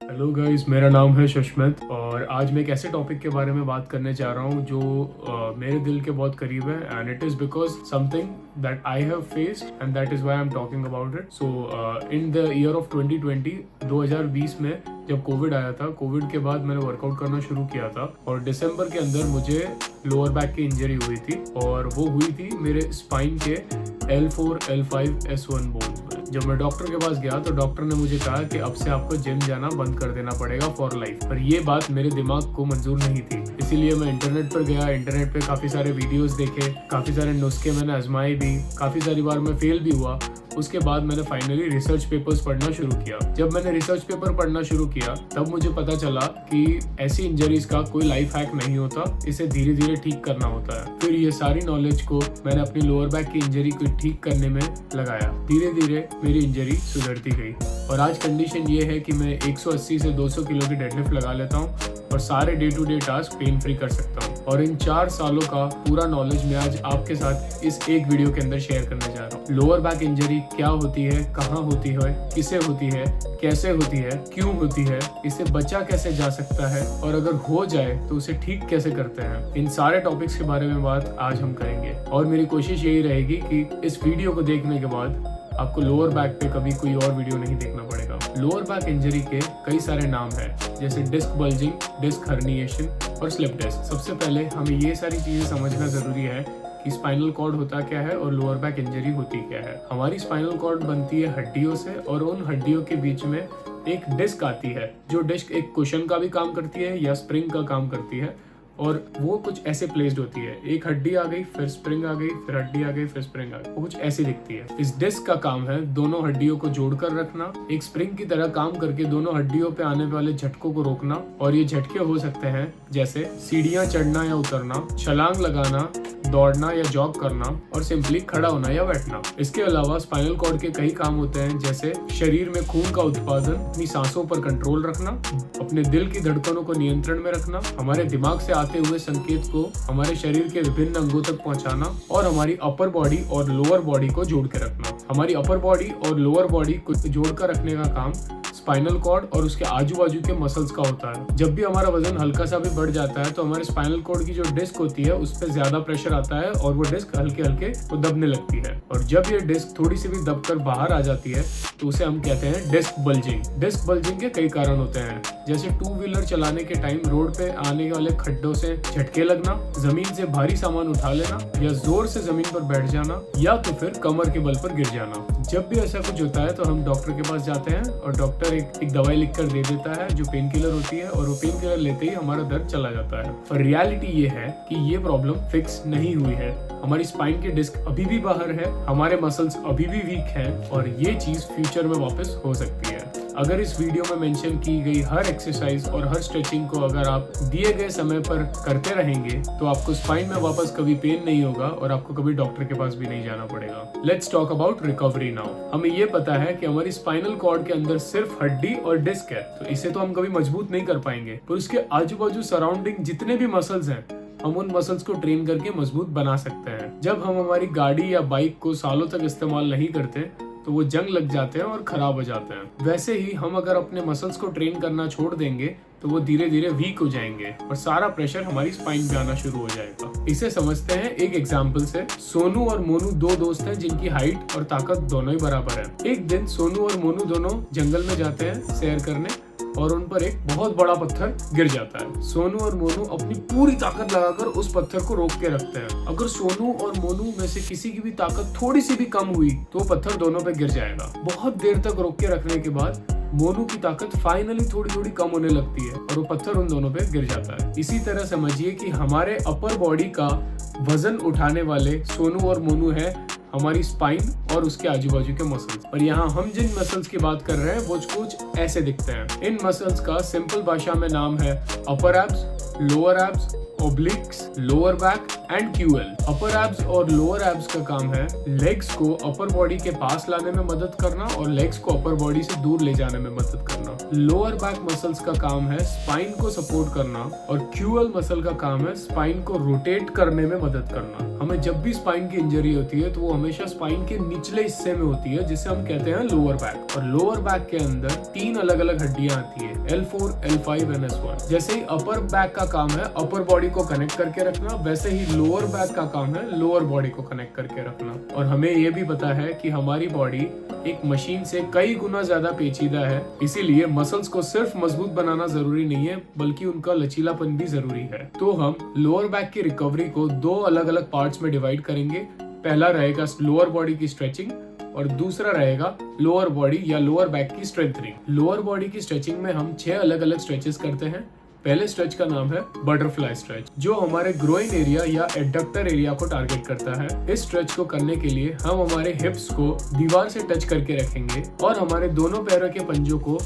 Hello guys, मेरा नाम है सुष्मित और आज मैं एक ऐसे टॉपिक के बारे में बात करने जा रहा हूँ जो मेरे दिल के बहुत करीब है and it is because something that I have faced and that is why I am talking about it. So in the year of 2020 में जब कोविड आया था, कोविड के बाद मैंने वर्कआउट करना शुरू किया था और दिसंबर के अंदर मुझे लोअर बैक की इंजरी हुई थी और वो हुई थी मेरे स्पाइन के L4, L5, S1 बोन पे। जब मैं डॉक्टर के पास गया तो डॉक्टर ने मुझे कहा कि अब से आपको जिम जाना बंद कर देना पड़ेगा फॉर लाइफ। पर ये बात मेरे दिमाग को मंजूर नहीं थी, इसीलिए मैं इंटरनेट पर गया। इंटरनेट पे काफ़ी सारे वीडियोस देखे, काफ़ी सारे नुस्खे मैंने आजमाए भी, काफ़ी सारी बार मैं फेल भी हुआ। उसके बाद मैंने फाइनली रिसर्च पेपर्स पढ़ना शुरू किया। जब मैंने रिसर्च पेपर पढ़ना शुरू किया तब मुझे पता चला कि ऐसी इंजरीज का कोई लाइफ हैक नहीं होता, इसे धीरे धीरे ठीक करना होता है। फिर ये सारी नॉलेज को मैंने अपनी लोअर बैक की इंजरी को ठीक करने में लगाया। धीरे धीरे मेरी इंजरी सुधरती गई और आज कंडीशन ये है कि मैं 180 से 200 किलो की डेडलिफ्ट लगा लेता हूँ और सारे day to day task pain free कर सकता हूँ। और इन 4 सालों का पूरा नॉलेज मैं आज आपके साथ इस एक वीडियो के अंदर शेयर करने जा रहा हूँ। लोअर बैक इंजरी क्या होती है, कहाँ होती है, किसे होती है, कैसे होती है, क्यों होती है, इसे बचा कैसे जा सकता है और अगर हो जाए तो उसे ठीक कैसे करते हैं। इन सारे टॉपिक्स के बारे में बात आज हम करेंगे और मेरी कोशिश यही रहेगी कि इस वीडियो को देखने के बाद आपको लोअर बैक पे कभी कोई और वीडियो नहीं देखना पड़ेगा। लोअर बैक इंजरी के कई सारे नाम हैं, जैसे डिस्क बल्जिंग, डिस्क हर्निएशन और स्लिप डिस्क। सबसे पहले हमें ये सारी चीजें समझना जरूरी है कि स्पाइनल कॉर्ड होता क्या है और लोअर बैक इंजरी होती क्या है। हमारी स्पाइनल कॉर्ड बनती है हड्डियों से और उन हड्डियों के बीच में एक डिस्क आती है, जो डिस्क एक कुशन का भी काम करती है या स्प्रिंग का काम करती है और वो कुछ ऐसे प्लेस्ड होती है। एक हड्डी आ गई, फिर स्प्रिंग आ गई, फिर हड्डी आ गई, फिर स्प्रिंग आ गई, वो कुछ ऐसी दिखती है। इस डिस्क का काम है दोनों हड्डियों को जोड़कर रखना, एक स्प्रिंग की तरह काम करके दोनों हड्डियों पे आने वाले झटकों को रोकना। और ये झटके हो सकते हैं जैसे सीढ़ियां चढ़ना या उतरना, छलांग लगाना, दौड़ना या जॉग करना और सिंपली खड़ा होना या बैठना। इसके अलावा स्पाइनल कॉर्ड के कई काम होते हैं, जैसे शरीर में खून का उत्पादन, अपनी सांसों पर कंट्रोल रखना, अपने दिल की धड़कनों को नियंत्रण में रखना, हमारे दिमाग से आते हुए संकेत को हमारे शरीर के विभिन्न अंगों तक पहुंचाना और हमारी अपर बॉडी और लोअर बॉडी को जोड़ के रखना। हमारी अपर बॉडी और लोअर बॉडी को जोड़कर रखने का काम स्पाइनल कॉर्ड और उसके आजू बाजू के मसल्स का होता है। जब भी हमारा वजन हल्का सा भी बढ़ जाता है तो हमारे स्पाइनल कॉर्ड की जो डिस्क होती है उस पर ज्यादा प्रेशर आता है और वो डिस्क हल्के हल्के वो दबने लगती है। और जब ये डिस्क थोड़ी सी भी दबकर बाहर आ जाती है तो उसे हम कहते हैं डिस्क बल्जिंग। डिस्क बल्जिंग के कई कारण होते हैं, जैसे 2 व्हीलर चलाने के टाइम रोड पे आने वाले खड्डों से झटके लगना, जमीन से भारी सामान उठा लेना या जोर से जमीन पर बैठ जाना या तो फिर कमर के बल पर गिर जाना। जब भी ऐसा कुछ होता है तो हम डॉक्टर के पास जाते हैं और डॉक्टर एक दवाई लिखकर दे देता है जो पेन किलर होती है और वो पेन किलर लेते ही हमारा दर्द चला जाता है। पर रियलिटी ये है कि ये प्रॉब्लम फिक्स नहीं हुई है। हमारी स्पाइन की डिस्क अभी भी बाहर है, हमारे मसल्स अभी भी वीक हैं और ये चीज फ्यूचर में वापस हो सकती है। अगर इस वीडियो में मेंशन की गई हर एक्सरसाइज और हर स्ट्रेचिंग को अगर आप दिए गए समय पर करते रहेंगे तो आपको स्पाइन में वापस कभी पेन नहीं होगा और आपको कभी डॉक्टर के पास भी नहीं जाना पड़ेगा। Let's talk about recovery now. हमें ये पता है कि हमारी स्पाइनल कॉर्ड के अंदर सिर्फ हड्डी और डिस्क है, तो इसे तो हम कभी मजबूत नहीं कर पाएंगे, पर उसके आजू बाजू सराउंडिंग जितने भी मसल्स हैं हम उन मसल्स को ट्रेन करके मजबूत बना सकते हैं। जब हम हमारी गाड़ी या बाइक को सालों तक इस्तेमाल नहीं करते तो वो जंग लग जाते हैं और खराब हो जाते हैं। वैसे ही हम अगर अपने मसल्स को ट्रेन करना छोड़ देंगे तो वो धीरे धीरे वीक हो जाएंगे और सारा प्रेशर हमारी स्पाइन पे आना शुरू हो जाएगा। इसे समझते हैं एक एग्जांपल से। सोनू और मोनू 2 दोस्त हैं जिनकी हाइट और ताकत दोनों ही बराबर है। एक दिन सोनू और मोनू दोनों जंगल में जाते हैं सैर करने और उन पर एक बहुत बड़ा पत्थर गिर जाता है। सोनू और मोनू अपनी पूरी ताकत लगाकर उस पत्थर को रोक के रखते हैं। अगर सोनू और मोनू में से किसी की भी ताकत थोड़ी सी भी कम हुई तो पत्थर दोनों पे गिर जाएगा। बहुत देर तक रोक के रखने के बाद मोनू की ताकत फाइनली थोड़ी थोड़ी कम होने लगती है और वो पत्थर उन दोनों पे गिर जाता है। इसी तरह समझिए कि हमारे अपर बॉडी का वजन उठाने वाले सोनू और मोनू है हमारी स्पाइन और उसके आजू बाजू के मसल्स। और यहाँ हम जिन मसल्स की बात कर रहे हैं वो कुछ ऐसे दिखते हैं। इन मसल्स का सिंपल भाषा में नाम है upper abs, lower abs, obliques, lower back and QL. Upper abs और लोअर एब्स का काम है लेग्स को अपर बॉडी के पास लाने में मदद करना और लेग्स को अपर बॉडी से दूर ले जाने में मदद करना। लोअर बैक मसल्स का काम है स्पाइन को सपोर्ट करना और क्यूएल मसल का काम है स्पाइन को रोटेट करने में मदद करना। हमें जब भी स्पाइन की इंजरी होती है तो वो हमेशा स्पाइन के निचले हिस्से में होती है, जिसे हम कहते हैं लोअर बैक। और लोअर बैक के अंदर 3 अलग अलग हड्डियां आती है, L4, L5 एंड S1। जैसे ही अपर बैक का काम है अपर बॉडी को कनेक्ट करके रखना, वैसे ही लोअर बैक का काम है लोअर बॉडी को कनेक्ट करके रखना। और हमें ये भी पता है कि हमारी बॉडी एक मशीन से कई गुना ज्यादा पेचीदा है, इसीलिए मसल्स को सिर्फ मजबूत बनाना जरूरी नहीं है बल्कि उनका लचीलापन भी जरूरी है। तो हम लोअर बैक की रिकवरी को 2 अलग अलग पार्ट्स में डिवाइड करेंगे। पहला रहेगा लोअर बॉडी की स्ट्रेचिंग और दूसरा रहेगा लोअर बॉडी या लोअर बैक की स्ट्रेंथनिंग। लोअर बॉडी की स्ट्रेचिंग में हम 6 अलग अलग स्ट्रेचेस करते हैं। पहले स्ट्रेच का नाम है बटरफ्लाई स्ट्रेच, जो हमारे ग्रोइन एरिया या एडक्टर एरिया को टारगेट करता है। इस स्ट्रेच को करने के लिए हम हमारे हिप्स को दीवार से टच करके रखेंगे और हमारे दोनों पैरों के पंजों को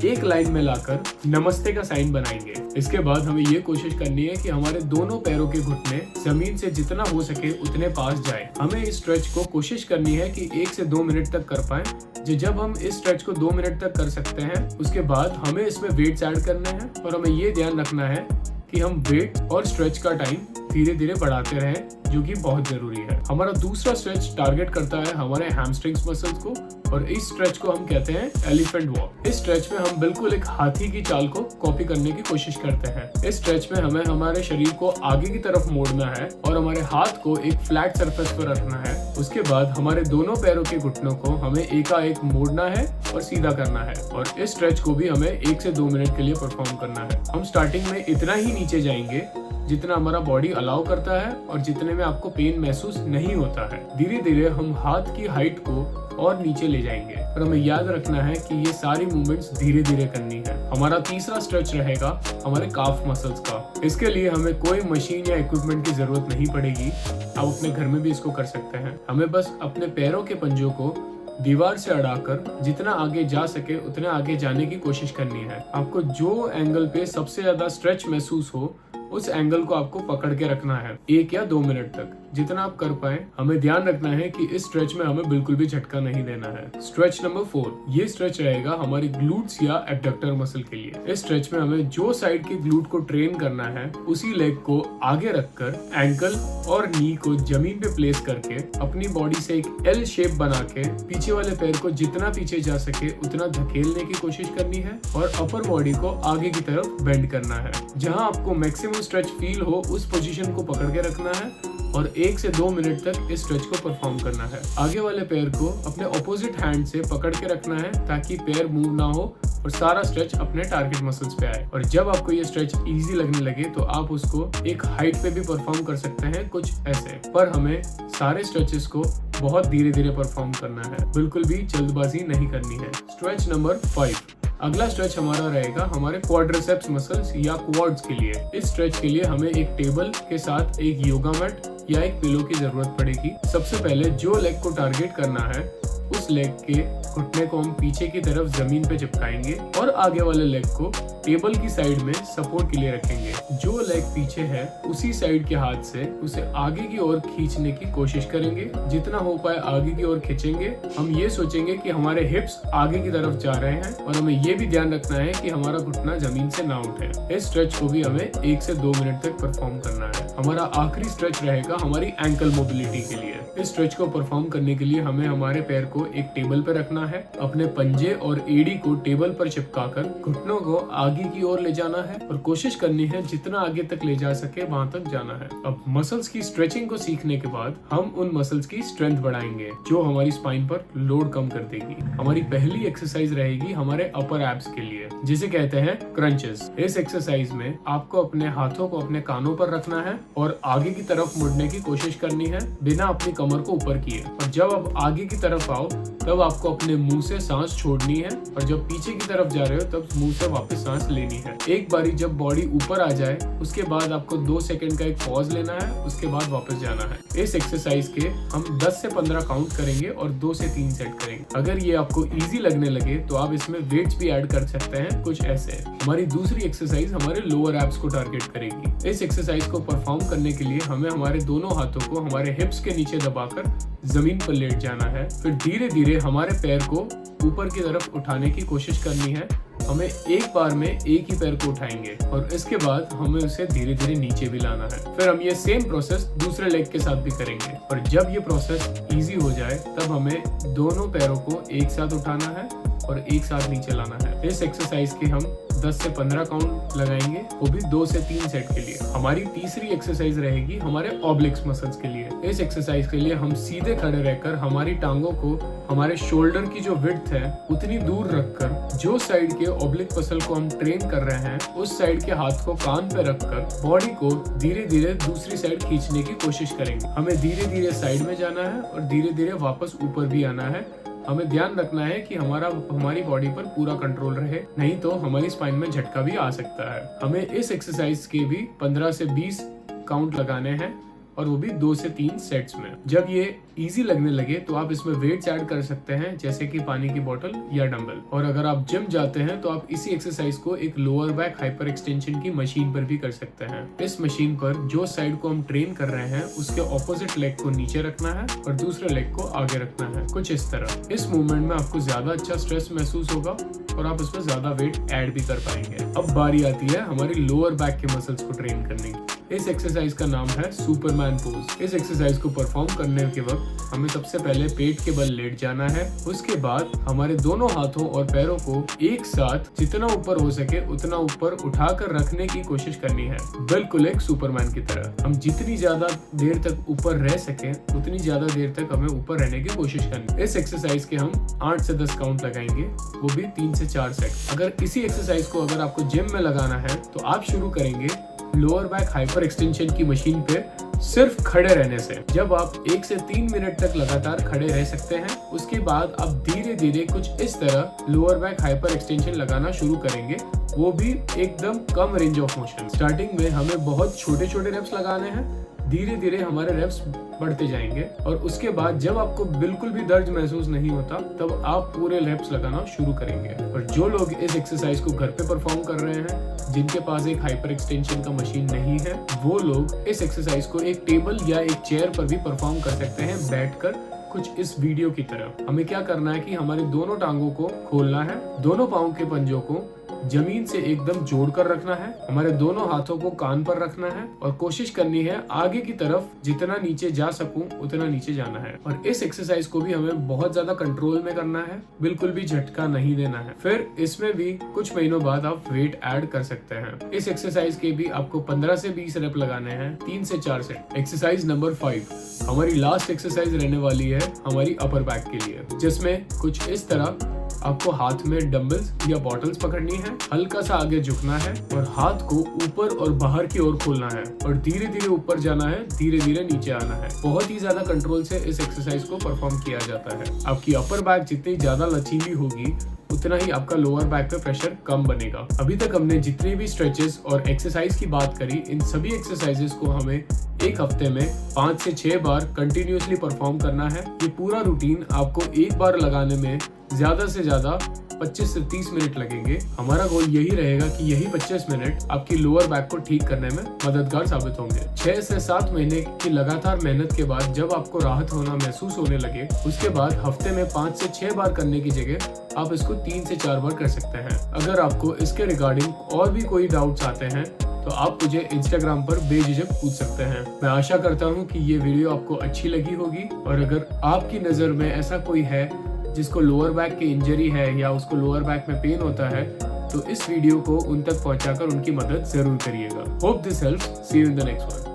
एक लाइन में लाकर नमस्ते का साइन बनाएंगे। इसके बाद हमें ये कोशिश करनी है कि हमारे दोनों पैरों के घुटने जमीन से जितना हो सके उतने पास जाए। हमें इस स्ट्रेच को कोशिश करनी है कि 1 से 2 मिनट तक कर पाए। जब हम इस स्ट्रेच को 2 मिनट तक कर सकते हैं, उसके बाद हमें इसमें वेट्स ऐड करने हैं और हमें ये ध्यान रखना है कि हम वेट और स्ट्रेच का टाइम धीरे धीरे बढ़ाते रहें, जो कि बहुत जरूरी है। हमारा दूसरा स्ट्रेच टारगेट करता है हमारे हैमस्ट्रिंग्स मसल्स को और इस स्ट्रेच को हम कहते हैं एलिफेंट वॉक। इस स्ट्रेच में हम बिल्कुल एक हाथी की चाल को कॉपी करने की कोशिश करते हैं। इस स्ट्रेच में हमें हमारे शरीर को आगे की तरफ मोड़ना है और हमारे हाथ को एक फ्लैट सरफेस पर रखना है। उसके बाद हमारे दोनों पैरों के घुटनों को हमें एकाएक मोड़ना है और सीधा करना है और इस स्ट्रेच को भी हमें 1 से 2 मिनट के लिए परफॉर्म करना है। हम स्टार्टिंग में इतना ही नीचे जाएंगे जितना हमारा बॉडी अलाउ करता है और जितने में आपको पेन महसूस नहीं होता है। धीरे धीरे हम हाथ की हाइट को और नीचे ले जाएंगे और हमें याद रखना है कि ये सारी मूवमेंट्स धीरे धीरे करनी है। हमारा तीसरा स्ट्रेच रहेगा हमारे काफ मसल्स का। इसके लिए हमें कोई मशीन या इक्विपमेंट की जरूरत नहीं पड़ेगी, आप अपने घर में भी इसको कर सकते हैं। हमें बस अपने पैरों के पंजों को दीवार से अड़ाकर जितना आगे जा सके उतने आगे जाने की कोशिश करनी है। आपको जो एंगल पे सबसे ज्यादा स्ट्रेच महसूस हो उस एंगल को आपको पकड़ के रखना है 1 या 2 मिनट तक, जितना आप कर पाए। हमें ध्यान रखना है कि इस स्ट्रेच में हमें बिल्कुल भी झटका नहीं देना है। स्ट्रेच नंबर 4, ये स्ट्रेच रहेगा हमारी ग्लूट्स या एबडक्टर मसल के लिए। इस स्ट्रेच में हमें जो साइड के ग्लूट को ट्रेन करना है उसी लेग को आगे रखकर एंकल और नी को जमीन पे प्लेस करके अपनी बॉडी से एक एल शेप बना के पीछे वाले पैर को जितना पीछे जा सके उतना धकेलने की कोशिश करनी है और अपर बॉडी को आगे की तरफ बेंड करना है। जहां आपको मैक्सिमम स्ट्रेच फील हो उस पोजीशन को पकड़ के रखना है और 1 से 2 मिनट तक इस स्ट्रेच को परफॉर्म करना है। आगे वाले पैर को अपने ऑपोजिट हैंड से पकड़ के रखना है ताकि पैर मूव ना हो और सारा स्ट्रेच अपने टारगेट मसल्स पे आए। और जब आपको ये स्ट्रेच इजी लगने लगे तो आप उसको एक हाइट पे भी परफॉर्म कर सकते हैं, कुछ ऐसे। पर हमें सारे स्ट्रेचेस को बहुत धीरे धीरे परफॉर्म करना है, बिल्कुल भी जल्दबाजी नहीं करनी है। स्ट्रेच नंबर 5, अगला स्ट्रेच हमारा रहेगा हमारे क्वाड्रिसेप्स मसल्स या क्वाड्स के लिए। इस स्ट्रेच के लिए हमें एक टेबल के साथ एक योगा मैट या एक पिलो की जरूरत पड़ेगी। सबसे पहले जो लेग को टारगेट करना है उस लेग के घुटने को हम पीछे की तरफ जमीन पे चिपकाएंगे और आगे वाले लेग को टेबल की साइड में सपोर्ट के लिए रखेंगे। जो लेग पीछे है उसी साइड के हाथ से उसे आगे की ओर खींचने की कोशिश करेंगे। जितना हो पाए आगे की ओर खींचेंगे। हम ये सोचेंगे कि हमारे हिप्स आगे की तरफ जा रहे हैं और हमें ये भी ध्यान रखना है कि हमारा घुटना जमीन से ना उठे। इस स्ट्रेच को भी हमें 1 से 2 मिनट तक परफॉर्म करना है। हमारा आखिरी स्ट्रेच रहेगा हमारी एंकल मोबिलिटी के लिए। इस स्ट्रेच को परफॉर्म करने के लिए हमें हमारे पैर को एक टेबल पर रखना है, अपने पंजे और एड़ी को टेबल पर चिपकाकर घुटनों को आगे की ओर ले जाना है और कोशिश करनी है जितना आगे तक ले जा सके वहां तक जाना है। अब मसल्स की स्ट्रेचिंग को सीखने के बाद हम उन मसल्स की स्ट्रेंथ बढ़ाएंगे जो हमारी स्पाइन पर लोड कम कर देगी। हमारी पहली एक्सरसाइज रहेगी हमारे अपर एब्स के लिए, जिसे कहते हैं क्रंचेस। इस एक्सरसाइज में आपको अपने हाथों को अपने कानों पर रखना है और आगे की तरफ मुड़ने की कोशिश करनी है बिना अपनी कमर को ऊपर किए। और जब आप आगे की तरफ आओ तब आपको अपने मुंह से सांस छोड़नी है और जब पीछे की तरफ जा रहे हो तब मुंह से वापस सांस लेनी है। एक बारी जब बॉडी ऊपर आ जाए उसके बाद आपको 2 सेकंड का एक पॉज लेना है, उसके बाद वापस जाना है। इस एक्सरसाइज के हम 10 से 15 काउंट करेंगे और 2 से 3 सेट करेंगे। अगर ये आपको इजी लगने लगे तो आप इसमें वेट्स भी ऐड कर सकते हैं, कुछ ऐसे। हमारी दूसरी एक्सरसाइज हमारे लोअर एब्स को टारगेट करेगी। इस एक्सरसाइज को परफॉर्म करने के लिए हमें हमारे दोनों हाथों को हमारे हिप्स के नीचे दबाकर जमीन पर लेट जाना है। फिर धीरे धीरे हमारे पैर को ऊपर की तरफ उठाने की कोशिश करनी है हमें एक बार में एक ही पैर को उठाएंगे और इसके बाद हमें उसे धीरे धीरे नीचे भी लाना है। फिर हम ये सेम प्रोसेस दूसरे लेग के साथ भी करेंगे और जब ये प्रोसेस इजी हो जाए तब हमें दोनों पैरों को एक साथ उठाना है और एक साथ नीचे लाना है। इस एक्सरसाइज के हम 10 से 15 काउंट लगाएंगे, वो भी 2 से 3 सेट के लिए। हमारी तीसरी एक्सरसाइज रहेगी हमारे ऑब्लिक्स मसल्स के लिए। इस एक्सरसाइज के लिए हम सीधे खड़े रहकर हमारी टांगों को हमारे शोल्डर की जो विड्थ है उतनी दूर रखकर जो साइड के ऑब्लिक मसल को हम ट्रेन कर रहे हैं उस साइड के हाथ को कान पे रखकर बॉडी को धीरे धीरे दूसरी साइड खींचने की कोशिश करेंगे। हमें धीरे धीरे साइड में जाना है और धीरे धीरे वापस ऊपर भी आना है। हमें ध्यान रखना है कि हमारी बॉडी पर पूरा कंट्रोल रहे, नहीं तो हमारी स्पाइन में झटका भी आ सकता है। हमें इस एक्सरसाइज के भी 15 से 20 काउंट लगाने हैं और वो भी 2 से 3 सेट्स में। जब ये इजी लगने लगे तो आप इसमें वेट्स ऐड कर सकते हैं, जैसे कि पानी की बोतल या डंबल। और अगर आप जिम जाते हैं तो आप इसी एक्सरसाइज को एक लोअर बैक हाइपर एक्सटेंशन की मशीन पर भी कर सकते हैं। इस मशीन पर जो साइड को हम ट्रेन कर रहे हैं उसके ऑपोजिट लेग को नीचे रखना है और दूसरे लेग को आगे रखना है, कुछ इस तरह। इस मूवमेंट में आपको ज्यादा अच्छा स्ट्रेस महसूस होगा और आप उसमें ज्यादा वेट ऐड भी कर पाएंगे। अब बारी आती है हमारी लोअर बैक के मसल्स को ट्रेन करने की। इस एक्सरसाइज का नाम है सुपरमैन पोज। इस एक्सरसाइज को परफॉर्म करने के वक्त हमें सबसे पहले पेट के बल लेट जाना है। उसके बाद हमारे दोनों हाथों और पैरों को एक साथ जितना ऊपर हो सके उतना ऊपर उठाकर रखने की कोशिश करनी है, बिल्कुल एक सुपरमैन की तरह। हम जितनी ज्यादा देर तक ऊपर रह सके उतनी ज्यादा देर तक हमें ऊपर रहने की कोशिश करनी। इस एक्सरसाइज के हम 8 से 10 काउंट लगाएंगे, वो भी 3 से 4 सेट। अगर इसी एक्सरसाइज को अगर आपको जिम में लगाना है तो आप शुरू करेंगे लोअर बैक हाइपर एक्सटेंशन की मशीन पे सिर्फ खड़े रहने से। जब आप 1 से 3 मिनट तक लगातार खड़े रह सकते हैं उसके बाद आप धीरे धीरे कुछ इस तरह लोअर बैक हाइपर एक्सटेंशन लगाना शुरू करेंगे, वो भी एकदम कम रेंज ऑफ मोशन। स्टार्टिंग में हमें बहुत छोटे छोटे रेप्स लगाने हैं, धीरे धीरे हमारे रेप्स बढ़ते जाएंगे और उसके बाद जब आपको बिल्कुल भी दर्द महसूस नहीं होता तब आप पूरे रेप्स लगाना शुरू करेंगे। और जो लोग इस एक्सरसाइज को घर पे परफॉर्म कर रहे हैं, जिनके पास एक हाइपर एक्सटेंशन का मशीन नहीं है, वो लोग इस एक्सरसाइज को एक टेबल या एक चेयर पर भी परफॉर्म कर सकते हैं बैठकर, कुछ इस वीडियो की तरह। हमें क्या करना है कि हमारे दोनों टांगों को खोलना है, दोनों पाँव के पंजों को जमीन से एकदम जोड़कर रखना है, हमारे दोनों हाथों को कान पर रखना है और कोशिश करनी है आगे की तरफ जितना नीचे जा सकूं उतना नीचे जाना है। और इस एक्सरसाइज को भी हमें बहुत ज्यादा कंट्रोल में करना है, बिल्कुल भी झटका नहीं देना है। फिर इसमें भी कुछ महीनों बाद आप वेट ऐड कर सकते हैं। इस एक्सरसाइज के भी आपको 15 से 20 रेप लगाने हैं, 3 से 4 सेट। एक्सरसाइज नंबर 5 हमारी लास्ट एक्सरसाइज रहने वाली है हमारी अपर बैक के लिए, जिसमें कुछ इस तरह आपको हाथ में डंबल्स या बॉटल्स पकड़नी है, हल्का सा आगे झुकना है और हाथ को ऊपर और बाहर की ओर खोलना है और धीरे धीरे ऊपर जाना है, धीरे धीरे नीचे आना है। बहुत ही ज्यादा कंट्रोल से इस एक्सरसाइज को परफॉर्म किया जाता है। आपकी अपर बैक जितनी ज्यादा लचीली होगी उतना ही आपका लोअर बैक पे प्रेशर कम बनेगा। अभी तक हमने जितने भी स्ट्रेचेस और एक्सरसाइज की बात करी, इन सभी एक्सरसाइजेस को हमें एक हफ्ते में 5 से 6 बार कंटिन्यूअसली परफॉर्म करना है। ये पूरा रूटीन आपको एक बार लगाने में ज्यादा से ज्यादा 25 से 30 मिनट लगेंगे। हमारा गोल यही रहेगा कि यही 25 मिनट आपकी लोअर बैक को ठीक करने में मददगार साबित होंगे। 6 से 7 महीने की लगातार मेहनत के बाद जब आपको राहत होना महसूस होने लगे, उसके बाद हफ्ते में 5 से 6 बार करने की जगह आप इसको 3 से 4 बार कर सकते हैं। अगर आपको इसके रिगार्डिंग और भी कोई डाउट्स आते हैं तो आप मुझे इंस्टाग्राम पर बेझिझक पूछ सकते हैं। मैं आशा करता हूँ कि ये वीडियो आपको अच्छी लगी होगी और अगर आपकी नज़र में ऐसा कोई है जिसको लोअर बैक की इंजरी है या उसको लोअर बैक में पेन होता है तो इस वीडियो को उन तक पहुंचाकर उनकी मदद जरूर करिएगा। Hope this helps. See you in the next one.